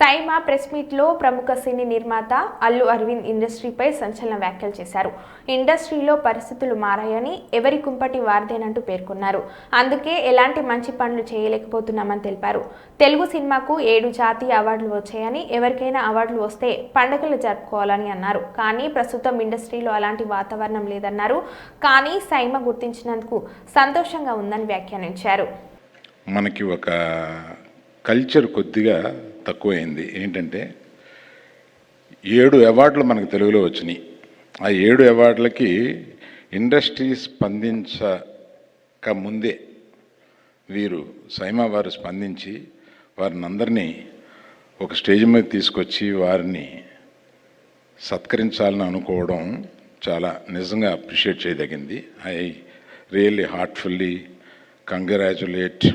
SIIMA press మీట్లో ప్రముఖ సినీ నిర్మాత అల్లు అరవింద్ ఇండస్ట్రీపై సంచలన వ్యాఖ్యలు చేశారు. ఇండస్ట్రీలో పరిస్థితులు మారాయని, ఎవరి కుంపటి వారిదేనంటూ పేర్కొన్నారు. అందుకే ఎలాంటి మంచి పనులు చేయలేకపోతున్నామని తెలిపారు. తెలుగు సినిమాకు 7 జాతీయ అవార్డులు వచ్చాయని, ఎవరికైనా అవార్డులు వస్తే పండుగలు జరుపుకోవాలని అన్నారు. కానీ ప్రస్తుతం ఇండస్ట్రీలో అలాంటి వాతావరణం లేదన్నారు. కానీ సైమా గుర్తించినందుకు సంతోషంగా ఉందని వ్యాఖ్యానించారు. మనకి ఒక కల్చర్ కొద్దిగా తక్కువైంది. ఏంటంటే 7 అవార్డులు మనకు తెలుగులో వచ్చినాయి. ఆ 7 అవార్డులకి ఇండస్ట్రీ స్పందించక ముందే వీరు సైమా వారు స్పందించి వారిని అందరినీ ఒక స్టేజ్ మీద తీసుకొచ్చి వారిని సత్కరించాలని అనుకోవడం చాలా నిజంగా అప్రిషియేట్ చేయదగింది. I really heartfully congratulate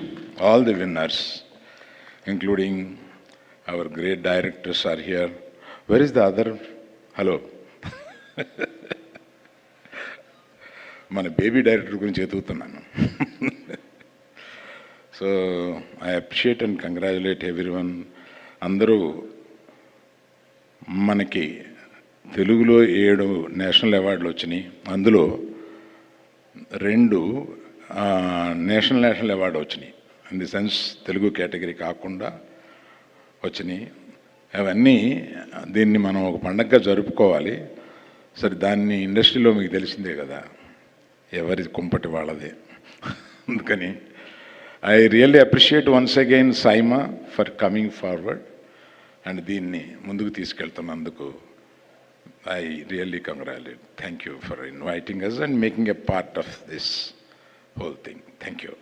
all the winners, including our great directors are here. Where is the other? Hello. మన బేబీ డైరెక్టర్ గురించి ఎదుగుతున్నాను. So I appreciate and congratulate everyone. అందరూ మనకి తెలుగులో 7 నేషనల్ అవార్డులు వచ్చినాయి. అందులో 2 నేషనల్ అవార్డు వచ్చినాయి. In the sense Telugu category కాకుండా వచ్చినాయి. అవన్నీ దీన్ని మనం ఒక పండగగా జరుపుకోవాలి. సరే, దాన్ని ఇండస్ట్రీలో మీకు తెలిసిందే కదా, ఎవరి కుంపటి వాళ్ళదే. అందుకని I really appreciate once again SIIMA for coming forward and దీన్ని ముందుకు తీసుకెళ్తున్నందుకు I really congratulate. Thank you for inviting us and making a part of this whole thing. Thank you.